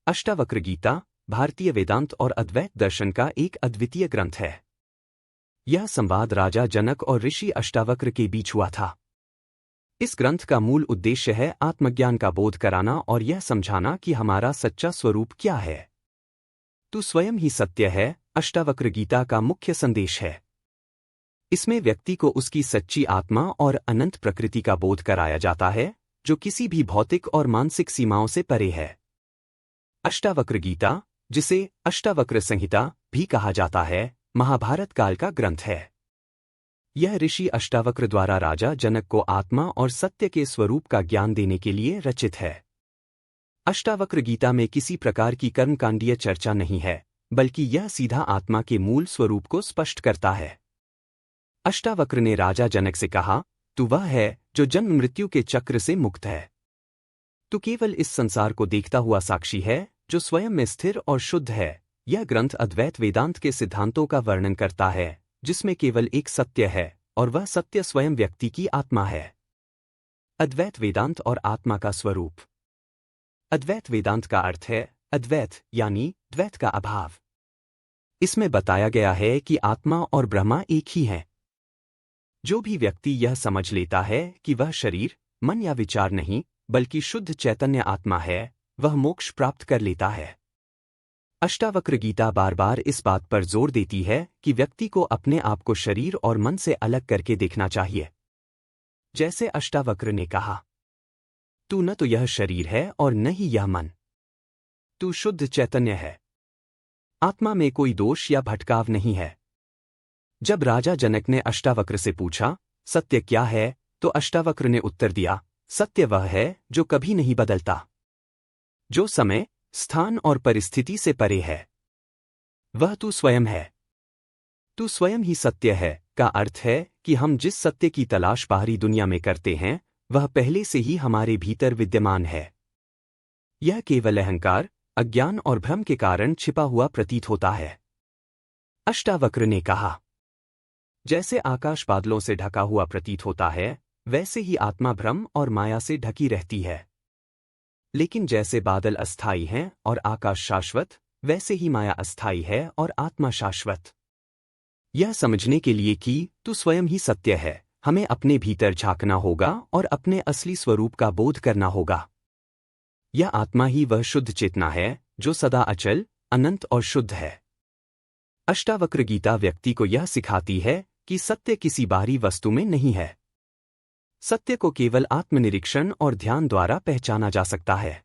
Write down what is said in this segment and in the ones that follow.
अष्टावक्र गीता भारतीय वेदांत और अद्वैत दर्शन का एक अद्वितीय ग्रंथ है। यह संवाद राजा जनक और ऋषि अष्टावक्र के बीच हुआ था। इस ग्रंथ का मूल उद्देश्य है आत्मज्ञान का बोध कराना और यह समझाना कि हमारा सच्चा स्वरूप क्या है। तू स्वयं ही सत्य है, अष्टावक्र गीता का मुख्य संदेश है। इसमें व्यक्ति को उसकी सच्ची आत्मा और अनंत प्रकृति का बोध कराया जाता है, जो किसी भी भौतिक और मानसिक सीमाओं से परे है। अष्टावक्र गीता, जिसे अष्टावक्र संहिता भी कहा जाता है, महाभारत काल का ग्रंथ है। यह ऋषि अष्टावक्र द्वारा राजा जनक को आत्मा और सत्य के स्वरूप का ज्ञान देने के लिए रचित है। अष्टावक्र गीता में किसी प्रकार की कर्मकांडीय चर्चा नहीं है, बल्कि यह सीधा आत्मा के मूल स्वरूप को स्पष्ट करता है। अष्टावक्र ने राजा जनक से कहा, तू वह है जो जन्म मृत्यु के चक्र से मुक्त है। तू केवल इस संसार को देखता हुआ साक्षी है, जो स्वयं में स्थिर और शुद्ध है। यह ग्रंथ अद्वैत वेदांत के सिद्धांतों का वर्णन करता है, जिसमें केवल एक सत्य है और वह सत्य स्वयं व्यक्ति की आत्मा है। अद्वैत वेदांत और आत्मा का स्वरूप। अद्वैत वेदांत का अर्थ है अद्वैत यानी द्वैत का अभाव। इसमें बताया गया है कि आत्मा और ब्रह्मा एक ही हैं। जो भी व्यक्ति यह समझ लेता है कि वह शरीर, मन या विचार नहीं, बल्कि शुद्ध चैतन्य आत्मा है, वह मोक्ष प्राप्त कर लेता है। अष्टावक्र गीता बार बार इस बात पर जोर देती है कि व्यक्ति को अपने आप को शरीर और मन से अलग करके देखना चाहिए। जैसे अष्टावक्र ने कहा, तू न तो यह शरीर है और न ही यह मन। तू शुद्ध चैतन्य है। आत्मा में कोई दोष या भटकाव नहीं है। जब राजा जनक ने अष्टावक्र से पूछा, सत्य क्या है, तो अष्टावक्र ने उत्तर दिया, सत्य वह है जो कभी नहीं बदलता, जो समय, स्थान और परिस्थिति से परे है। वह तू स्वयं है। तू स्वयं ही सत्य है का अर्थ है कि हम जिस सत्य की तलाश बाहरी दुनिया में करते हैं, वह पहले से ही हमारे भीतर विद्यमान है। यह केवल अहंकार, अज्ञान और भ्रम के कारण छिपा हुआ प्रतीत होता है। अष्टावक्र ने कहा, जैसे आकाश बादलों से ढका हुआ प्रतीत होता है, वैसे ही आत्मा भ्रम और माया से ढकी रहती है। लेकिन जैसे बादल अस्थायी हैं और आकाश शाश्वत, वैसे ही माया अस्थायी है और आत्मा शाश्वत। यह समझने के लिए कि तू स्वयं ही सत्य है, हमें अपने भीतर झांकना होगा और अपने असली स्वरूप का बोध करना होगा। यह आत्मा ही वह शुद्ध चेतना है, जो सदा अचल, अनंत और शुद्ध है। अष्टावक्र गीता व्यक्ति को यह सिखाती है कि सत्य किसी बाहरी वस्तु में नहीं है। सत्य को केवल आत्मनिरीक्षण और ध्यान द्वारा पहचाना जा सकता है।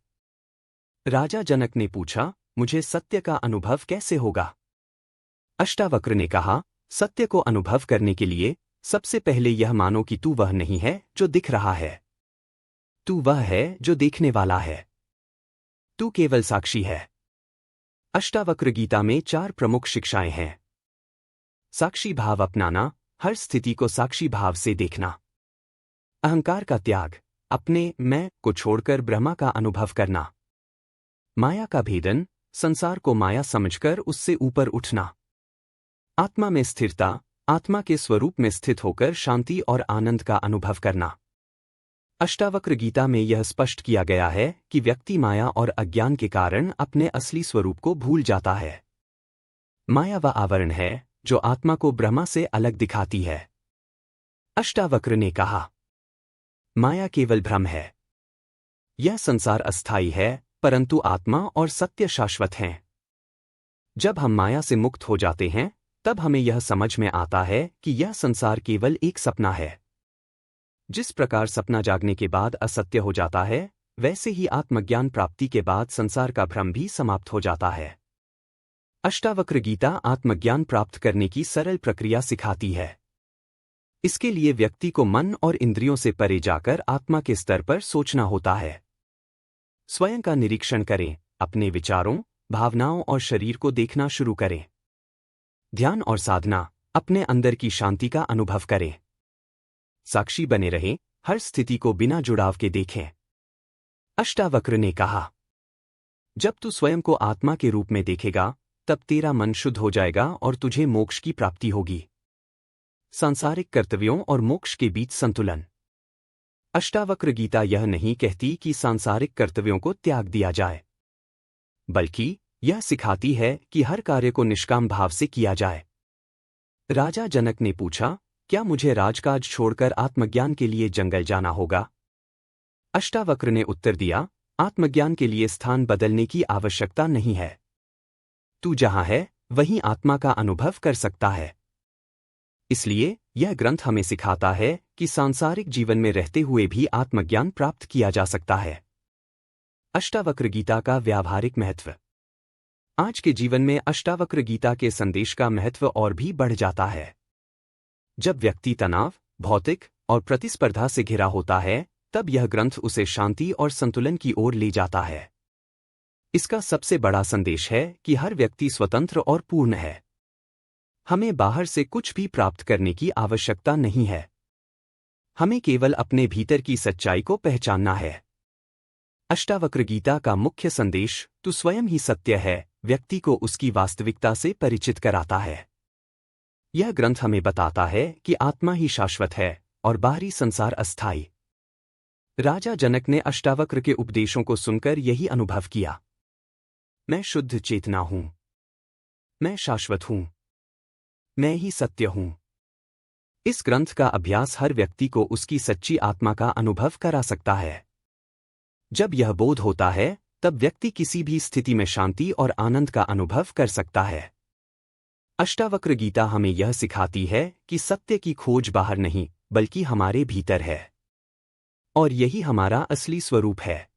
राजा जनक ने पूछा, मुझे सत्य का अनुभव कैसे होगा? अष्टावक्र ने कहा, सत्य को अनुभव करने के लिए सबसे पहले यह मानो कि तू वह नहीं है जो दिख रहा है। तू वह है जो देखने वाला है। तू केवल साक्षी है। अष्टावक्र गीता में 4 प्रमुख शिक्षाएं हैं। साक्षी भाव अपनाना, हर स्थिति को साक्षी भाव से देखना। अहंकार का त्याग, अपने मैं को छोड़कर ब्रह्मा का अनुभव करना। माया का भेदन, संसार को माया समझकर उससे ऊपर उठना। आत्मा में स्थिरता, आत्मा के स्वरूप में स्थित होकर शांति और आनंद का अनुभव करना। अष्टावक्र गीता में यह स्पष्ट किया गया है कि व्यक्ति माया और अज्ञान के कारण अपने असली स्वरूप को भूल जाता है। माया वह आवरण है जो आत्मा को ब्रह्मा से अलग दिखाती है। अष्टावक्र ने कहा, माया केवल भ्रम है। यह संसार अस्थायी है, परंतु आत्मा और सत्य शाश्वत हैं। जब हम माया से मुक्त हो जाते हैं, तब हमें यह समझ में आता है कि यह संसार केवल एक सपना है। जिस प्रकार सपना जागने के बाद असत्य हो जाता है, वैसे ही आत्मज्ञान प्राप्ति के बाद संसार का भ्रम भी समाप्त हो जाता है। अष्टावक्र गीता आत्मज्ञान प्राप्त करने की सरल प्रक्रिया सिखाती है। इसके लिए व्यक्ति को मन और इंद्रियों से परे जाकर आत्मा के स्तर पर सोचना होता है। स्वयं का निरीक्षण करें, अपने विचारों, भावनाओं और शरीर को देखना शुरू करें। ध्यान और साधना, अपने अंदर की शांति का अनुभव करें। साक्षी बने रहें, हर स्थिति को बिना जुड़ाव के देखें। अष्टावक्र ने कहा, जब तू स्वयं को आत्मा के रूप में देखेगा, तब तेरा मन शुद्ध हो जाएगा और तुझे मोक्ष की प्राप्ति होगी। सांसारिक कर्तव्यों और मोक्ष के बीच संतुलन। अष्टावक्र गीता यह नहीं कहती कि सांसारिक कर्तव्यों को त्याग दिया जाए, बल्कि यह सिखाती है कि हर कार्य को निष्काम भाव से किया जाए। राजा जनक ने पूछा, क्या मुझे राजकाज छोड़कर आत्मज्ञान के लिए जंगल जाना होगा? अष्टावक्र ने उत्तर दिया, आत्मज्ञान के लिए स्थान बदलने की आवश्यकता नहीं है। तू जहां है वहीं आत्मा का अनुभव कर सकता है। इसलिए यह ग्रंथ हमें सिखाता है कि सांसारिक जीवन में रहते हुए भी आत्मज्ञान प्राप्त किया जा सकता है। अष्टावक्र गीता का व्यावहारिक महत्व। आज के जीवन में अष्टावक्र गीता के संदेश का महत्व और भी बढ़ जाता है। जब व्यक्ति तनाव, भौतिक और प्रतिस्पर्धा से घिरा होता है, तब यह ग्रंथ उसे शांति और संतुलन की ओर ले जाता है। इसका सबसे बड़ा संदेश है कि हर व्यक्ति स्वतंत्र और पूर्ण है। हमें बाहर से कुछ भी प्राप्त करने की आवश्यकता नहीं है। हमें केवल अपने भीतर की सच्चाई को पहचानना है। अष्टावक्र गीता का मुख्य संदेश तू स्वयं ही सत्य है व्यक्ति को उसकी वास्तविकता से परिचित कराता है। यह ग्रंथ हमें बताता है कि आत्मा ही शाश्वत है और बाहरी संसार अस्थायी। राजा जनक ने अष्टावक्र के उपदेशों को सुनकर यही अनुभव किया। मैं शुद्ध चेतना हूं। मैं शाश्वत हूं। मैं ही सत्य हूं। इस ग्रंथ का अभ्यास हर व्यक्ति को उसकी सच्ची आत्मा का अनुभव करा सकता है। जब यह बोध होता है, तब व्यक्ति किसी भी स्थिति में शांति और आनंद का अनुभव कर सकता है। अष्टावक्र गीता हमें यह सिखाती है कि सत्य की खोज बाहर नहीं, बल्कि हमारे भीतर है। और यही हमारा असली स्वरूप है।